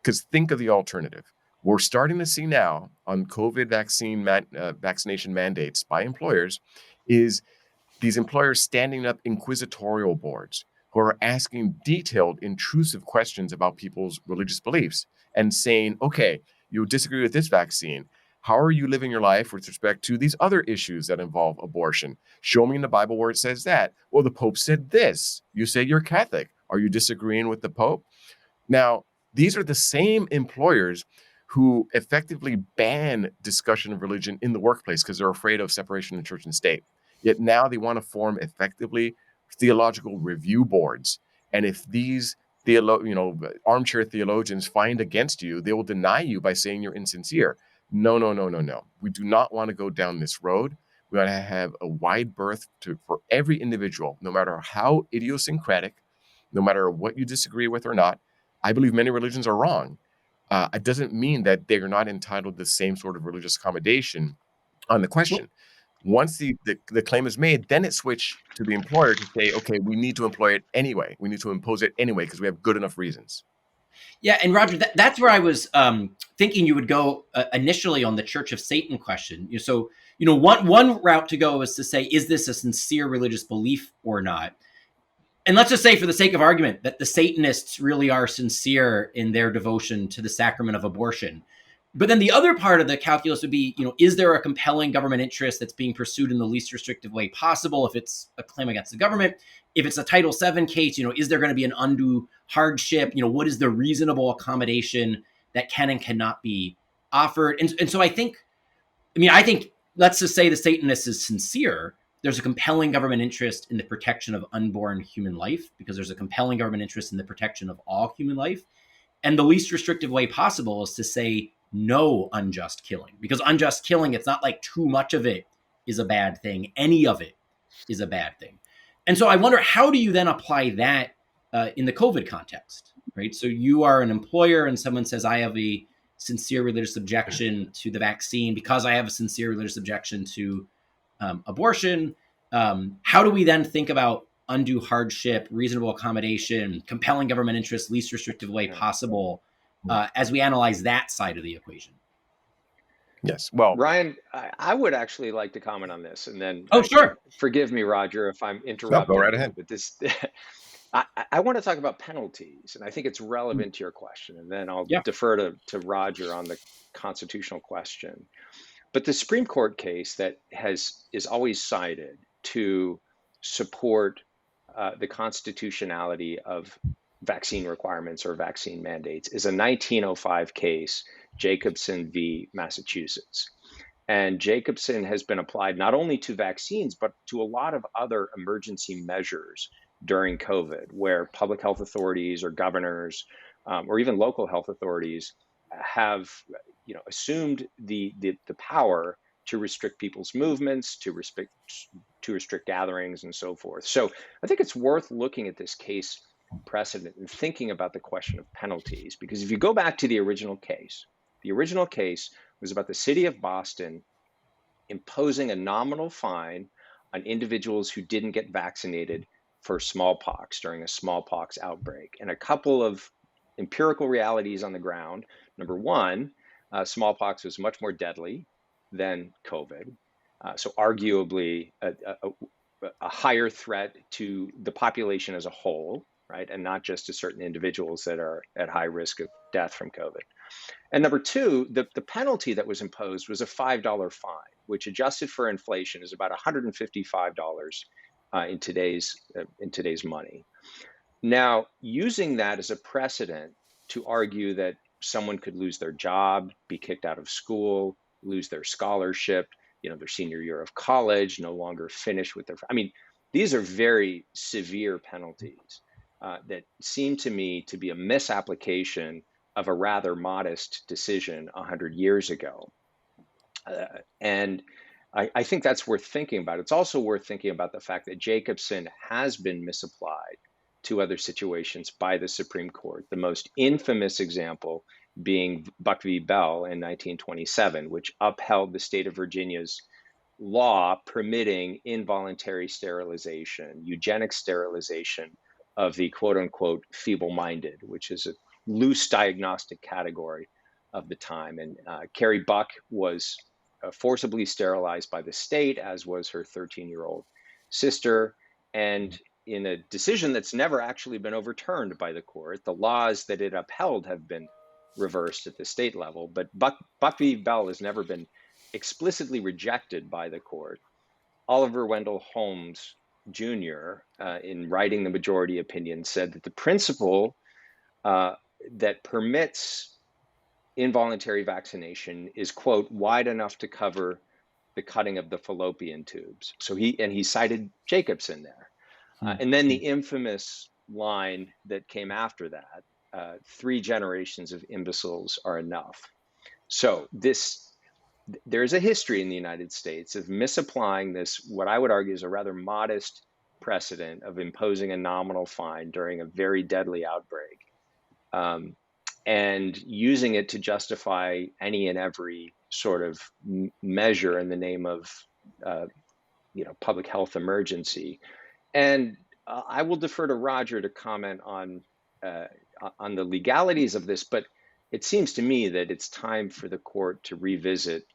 Because think of the alternative. We're starting to see now on COVID vaccination mandates by employers is these employers standing up inquisitorial boards who are asking detailed, intrusive questions about people's religious beliefs and saying, okay, you disagree with this vaccine. How are you living your life with respect to these other issues that involve abortion? Show me in the Bible where it says that. Well, the Pope said this. You say you're Catholic. Are you disagreeing with the Pope? Now, these are the same employers who effectively ban discussion of religion in the workplace because they're afraid of separation of church and state. Yet now they want to form effectively theological review boards. And if these armchair theologians find against you, they will deny you by saying you're insincere. No. We do not want to go down this road. We want to have a wide berth for every individual, no matter how idiosyncratic, no matter what you disagree with or not. I believe many religions are wrong. It doesn't mean that they are not entitled to the same sort of religious accommodation on the question. Once the claim is made, then it switched to the employer to say, okay, we need to employ it anyway. We need to impose it anyway because we have good enough reasons. Yeah, and Roger, that's where I was thinking you would go initially on the Church of Satan question. So, one route to go is to say, is this a sincere religious belief or not? And let's just say, for the sake of argument, that the Satanists really are sincere in their devotion to the sacrament of abortion. But then the other part of the calculus would be, is there a compelling government interest that's being pursued in the least restrictive way possible if it's a claim against the government? If it's a Title VII case, is there going to be an undue hardship? What is the reasonable accommodation that can and cannot be offered? And so I think, let's just say the Satanist is sincere. There's a compelling government interest in the protection of unborn human life because there's a compelling government interest in the protection of all human life. And the least restrictive way possible is to say no unjust killing, because unjust killing, it's not like too much of it is a bad thing. Any of it is a bad thing. And so I wonder, how do you then apply that in the COVID context, right? So you are an employer and someone says, I have a sincere religious objection to the vaccine, because I have a sincere religious objection to abortion, how do we then think about undue hardship, reasonable accommodation, compelling government interest, least restrictive way possible, as we analyze that side of the equation? Yes. Well, Ryan, I would actually like to comment on this, and then Oh, sure. forgive me, Roger, if I'm no, go interrupting right you, ahead. but this, I want to talk about penalties, and I think it's relevant to your question, and then I'll Yeah. defer to Roger on the constitutional question. But the Supreme Court case that is always cited to support the constitutionality of vaccine requirements or vaccine mandates is a 1905 case, Jacobson v. Massachusetts. And Jacobson has been applied not only to vaccines, but to a lot of other emergency measures during COVID, where public health authorities or governors or even local health authorities have assumed the power to restrict people's movements, to restrict gatherings and so forth. So I think it's worth looking at this case precedent and thinking about the question of penalties, because if you go back to the original case was about the city of Boston imposing a nominal fine on individuals who didn't get vaccinated for smallpox during a smallpox outbreak. And a couple of empirical realities on the ground. Number one, smallpox was much more deadly than COVID. So arguably a higher threat to the population as a whole, right? And not just to certain individuals that are at high risk of death from COVID. And number two, the penalty that was imposed was a $5 fine, which adjusted for inflation is about $155 in today's money. Now, using that as a precedent to argue that someone could lose their job, be kicked out of school, lose their scholarship, their senior year of college, no longer finish with these are very severe penalties that seem to me to be a misapplication of a rather modest decision 100 years ago. And I think that's worth thinking about. It's also worth thinking about the fact that Jacobson has been misapplied to other situations by the Supreme Court, the most infamous example being Buck v. Bell in 1927, which upheld the state of Virginia's law permitting involuntary sterilization, eugenic sterilization of the quote unquote feeble-minded, which is a loose diagnostic category of the time. And Carrie Buck was forcibly sterilized by the state, as was her 13-year-old sister. And in a decision that's never actually been overturned by the court, the laws that it upheld have been reversed at the state level. But Buck v. Bell has never been explicitly rejected by the court. Oliver Wendell Holmes Jr., in writing the majority opinion, said that the principle that permits involuntary vaccination is, quote, wide enough to cover the cutting of the fallopian tubes. So he cited Jacobson there. And then the infamous line that came after that, 3 generations of imbeciles are enough. So there's a history in the United States of misapplying this, what I would argue is a rather modest precedent of imposing a nominal fine during a very deadly outbreak, and using it to justify any and every sort of measure in the name of public health emergency. And I will defer to Roger to comment on the legalities of this, but it seems to me that it's time for the court to revisit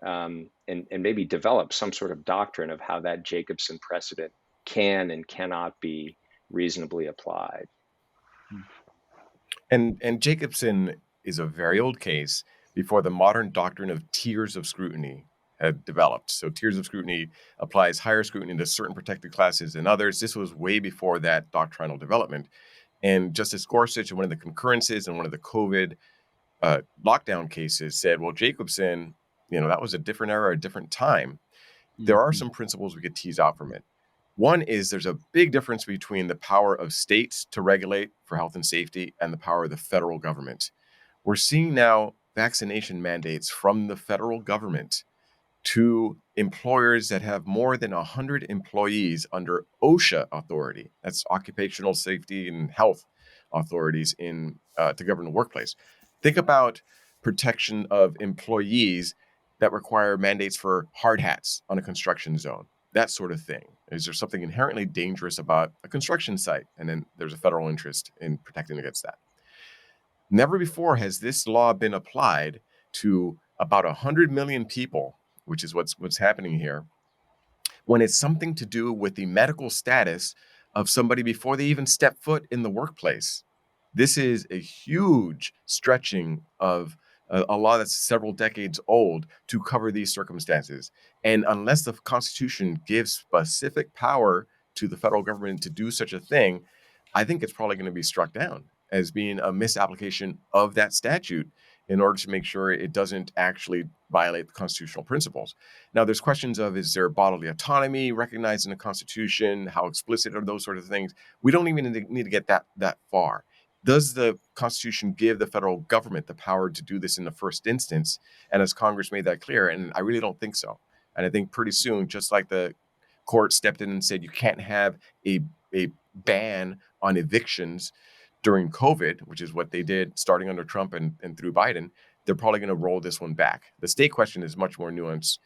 and maybe develop some sort of doctrine of how that Jacobson precedent can and cannot be reasonably applied. And Jacobson is a very old case before the modern doctrine of tiers of scrutiny had developed. So tiers of scrutiny applies higher scrutiny to certain protected classes than others. This was way before that doctrinal development. And Justice Gorsuch, in one of the concurrences and one of the COVID lockdown cases, said, well, Jacobson, that was a different era, a different time. There are some principles we could tease out from it. One is there's a big difference between the power of states to regulate for health and safety and the power of the federal government. We're seeing now vaccination mandates from the federal government to employers that have more than 100 employees under OSHA authority. That's Occupational Safety and Health authorities to govern the workplace. Think about protection of employees that require mandates for hard hats on a construction zone? That sort of thing. Is there something inherently dangerous about a construction site? And then there's a federal interest in protecting against that. Never before has this law been applied to about 100 million people, which is what's happening here, when it's something to do with the medical status of somebody before they even step foot in the workplace. This is a huge stretching of a law that's several decades old to cover these circumstances. And unless the Constitution gives specific power to the federal government to do such a thing, I think it's probably going to be struck down as being a misapplication of that statute in order to make sure it doesn't actually violate the constitutional principles. Now, there's questions of, is there bodily autonomy recognized in the Constitution? How explicit are those sort of things? We don't even need to get that far. Does the Constitution give the federal government the power to do this in the first instance? And has Congress made that clear? And I really don't think so. And I think pretty soon, just like the court stepped in and said you can't have a ban on evictions during COVID, which is what they did starting under Trump and through Biden, they're probably going to roll this one back. The state question is much more nuanced,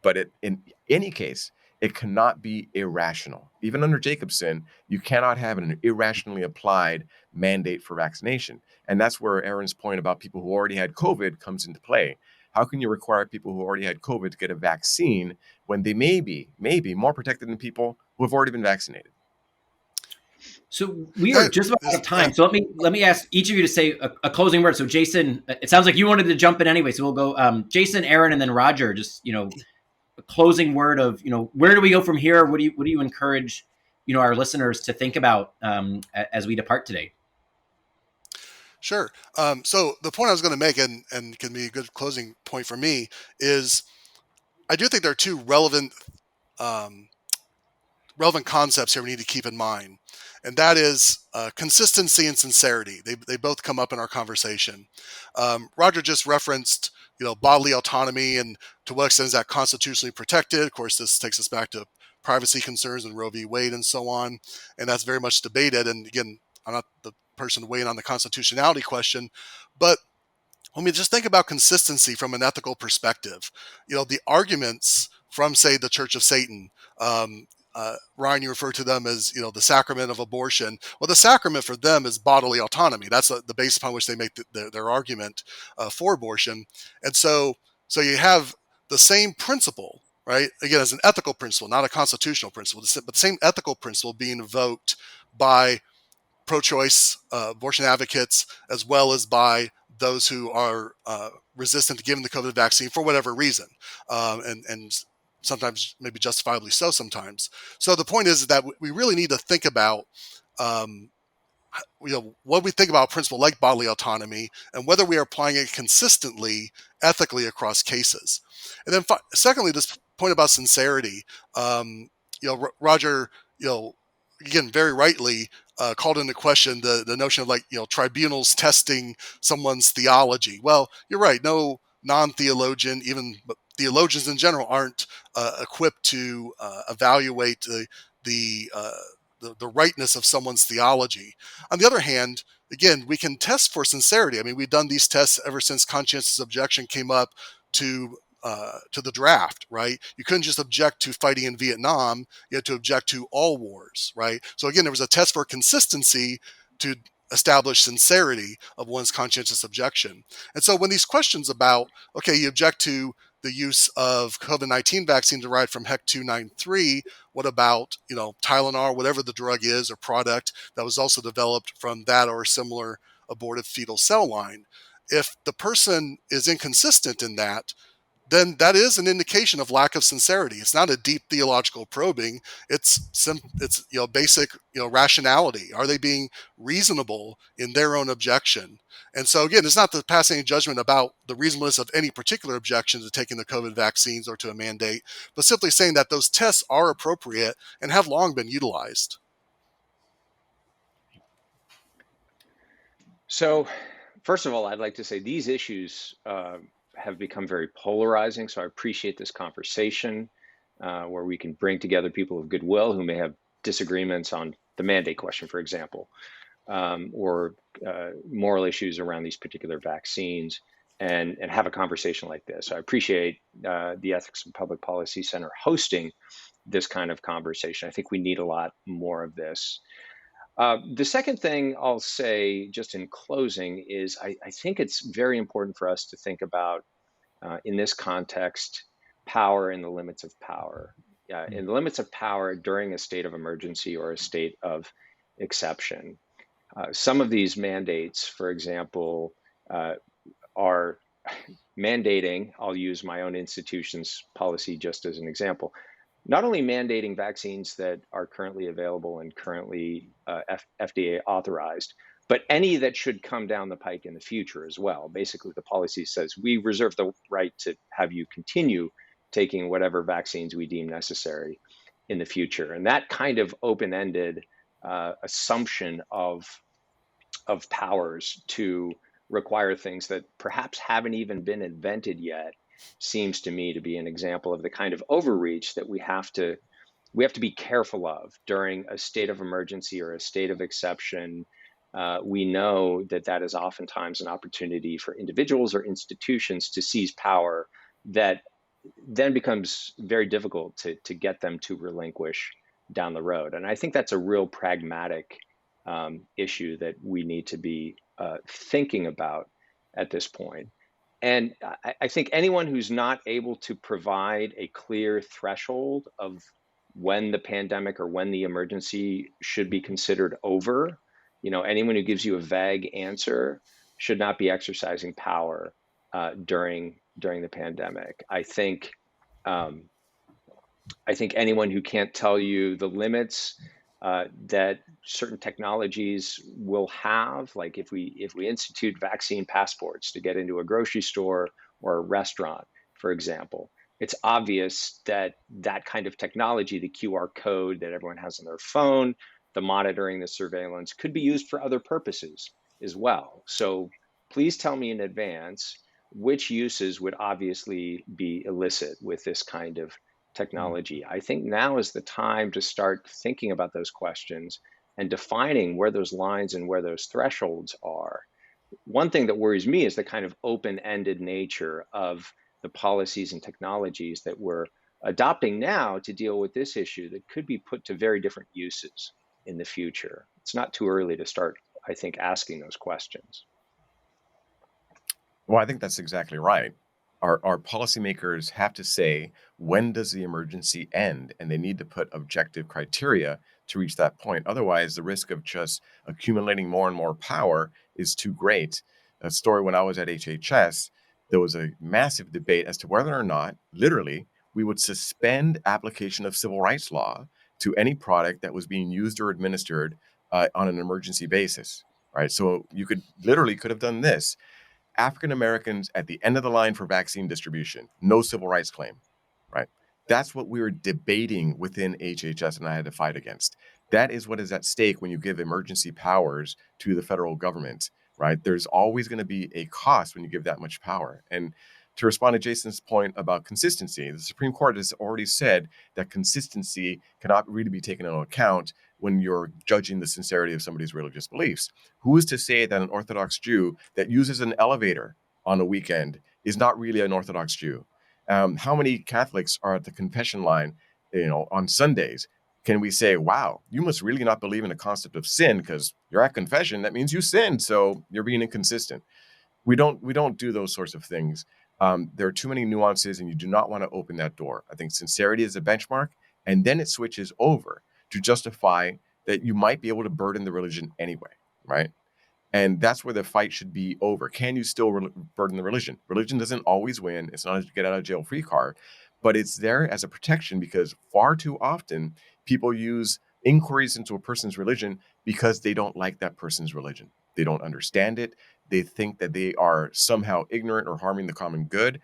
but in any case, it cannot be irrational. Even under Jacobson, you cannot have an irrationally applied mandate for vaccination. And that's where Aaron's point about people who already had COVID comes into play. How can you require people who already had COVID to get a vaccine when they may be more protected than people who have already been vaccinated? So we are just about out of time. So let me ask each of you to say a closing word. So Jason, it sounds like you wanted to jump in anyway. So we'll go Jason, Aaron, and then Roger. Just a closing word of where do we go from here? What do you encourage our listeners to think about as we depart today? Sure. So the point I was going to make, and can be a good closing point for me, is I do think there are two relevant concepts here we need to keep in mind. And that is consistency and sincerity. They both come up in our conversation. Roger just referenced, bodily autonomy and to what extent is that constitutionally protected. Of course, this takes us back to privacy concerns and Roe v. Wade and so on. And that's very much debated. And again, I'm not the person weighing on the constitutionality question, but when we just think about consistency from an ethical perspective, the arguments from, say, the Church of Satan, Ryan, you refer to them as, the sacrament of abortion. Well, the sacrament for them is bodily autonomy. That's the base upon which they make their argument for abortion. And so you have the same principle, right? Again, as an ethical principle, not a constitutional principle, but the same ethical principle being invoked by pro-choice abortion advocates, as well as by those who are resistant to giving the COVID vaccine for whatever reason. And sometimes maybe justifiably so sometimes. So the point is that we really need to think about, what we think about a principle like bodily autonomy and whether we are applying it consistently, ethically across cases. And then secondly, this point about sincerity, Roger, again, very rightly called into question the notion of tribunals testing someone's theology. Well, you're right. No non-theologian, even theologians in general, aren't equipped to evaluate the rightness of someone's theology. On the other hand, again, we can test for sincerity. I mean, we've done these tests ever since conscientious objection came up to the draft, right? You couldn't just object to fighting in Vietnam; you had to object to all wars, right? So again, there was a test for consistency to establish sincerity of one's conscientious objection. And so when these questions about, okay, you object to the use of COVID-19 vaccine derived from HEC-293, what about, Tylenol, whatever the drug is or product that was also developed from that or a similar aborted fetal cell line? If the person is inconsistent in that, then that is an indication of lack of sincerity. It's not a deep theological probing. It's basic rationality. Are they being reasonable in their own objection? And so again, it's not to pass any judgment about the reasonableness of any particular objection to taking the COVID vaccines or to a mandate, but simply saying that those tests are appropriate and have long been utilized. So, first of all, I'd like to say these issues have become very polarizing. So I appreciate this conversation where we can bring together people of goodwill who may have disagreements on the mandate question, for example, or moral issues around these particular vaccines. and have a conversation like this. So I appreciate the Ethics and Public Policy Center hosting this kind of conversation. I think we need a lot more of this. The second thing I'll say just in closing is I think it's very important for us to think about, in this context, power and the limits of power. In the limits of power during a state of emergency or a state of exception. Some of these mandates, for example, are mandating, I'll use my own institution's policy just as an example, not only mandating vaccines that are currently available and currently FDA authorized, but any that should come down the pike in the future as well. Basically, the policy says we reserve the right to have you continue taking whatever vaccines we deem necessary in the future. And that kind of open-ended assumption of powers to require things that perhaps haven't even been invented yet seems to me to be an example of the kind of overreach that we have to be careful of during a state of emergency or a state of exception. We know that is oftentimes an opportunity for individuals or institutions to seize power that then becomes very difficult to get them to relinquish down the road. And I think that's a real pragmatic issue that we need to be thinking about at this point. And I think anyone who's not able to provide a clear threshold of when the pandemic or when the emergency should be considered over, anyone who gives you a vague answer should not be exercising power during the pandemic. I think anyone who can't tell you the limits that certain technologies will have, like if we institute vaccine passports to get into a grocery store or a restaurant, for example, it's obvious that kind of technology, the QR code that everyone has on their phone, the monitoring, the surveillance, could be used for other purposes as well. So please tell me in advance which uses would obviously be illicit with this kind of technology. I think now is the time to start thinking about those questions and defining where those lines and where those thresholds are. One thing that worries me is the kind of open-ended nature of the policies and technologies that we're adopting now to deal with this issue that could be put to very different uses in the future. It's not too early to start, I think, asking those questions. Well, I think that's exactly right. Our policymakers have to say, when does the emergency end? And they need to put objective criteria to reach that point. Otherwise, the risk of just accumulating more and more power is too great. A story, when I was at HHS, there was a massive debate as to whether or not, literally, we would suspend application of civil rights law to any product that was being used or administered on an emergency basis, right? So you could have done this. African Americans at the end of the line for vaccine distribution, no civil rights claim, right? That's what we were debating within HHS, and I had to fight against. That is what is at stake when you give emergency powers to the federal government, right? There's always going to be a cost when you give that much power. And to respond to Jason's point about consistency, the Supreme Court has already said that consistency cannot really be taken into account when you're judging the sincerity of somebody's religious beliefs. Who is to say that an Orthodox Jew that uses an elevator on a weekend is not really an Orthodox Jew? How many Catholics are at the confession line, on Sundays? Can we say, wow, you must really not believe in the concept of sin because you're at confession? That means you sinned, so you're being inconsistent. We don't do those sorts of things. There are too many nuances, and you do not want to open that door. I think sincerity is a benchmark, and then it switches over to justify that you might be able to burden the religion anyway, right? And that's where the fight should be over. Can you still burden the religion? Religion doesn't always win. It's not a get out of jail free card, but it's there as a protection because far too often people use inquiries into a person's religion because they don't like that person's religion. They don't understand it. They think that they are somehow ignorant or harming the common good.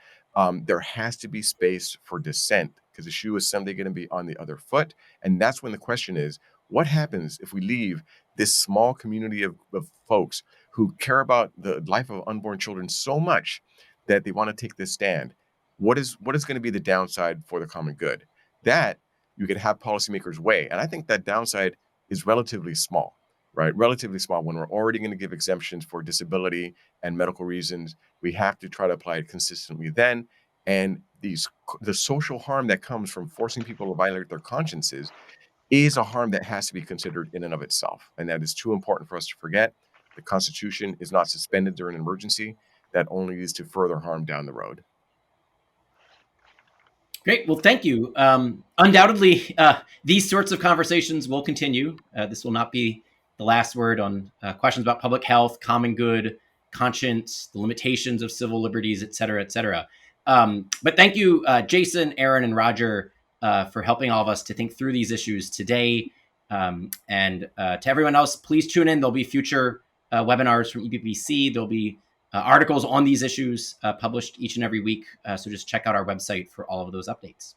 There has to be space for dissent because the shoe is someday going to be on the other foot. And that's when the question is, what happens if we leave this small community of folks who care about the life of unborn children so much that they want to take this stand? What is going to be the downside for the common good? That you could have policymakers weigh. And I think that downside is relatively small. right? Relatively small. When we're already going to give exemptions for disability and medical reasons, we have to try to apply it consistently then. And the social harm that comes from forcing people to violate their consciences is a harm that has to be considered in and of itself. And that is too important for us to forget. The Constitution is not suspended during an emergency. That only leads to further harm down the road. Great. Well, thank you. Undoubtedly, these sorts of conversations will continue. This will not be the last word on questions about public health, common good, conscience, the limitations of civil liberties, et cetera, et cetera. But thank you, Jason, Aaron, and Roger, for helping all of us to think through these issues today. And to everyone else, please tune in. There'll be future webinars from EPPC. There'll be articles on these issues published each and every week. So just check out our website for all of those updates.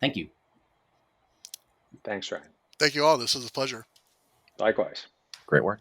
Thank you. Thanks, Ryan. Thank you all. This was a pleasure. Likewise. Great work.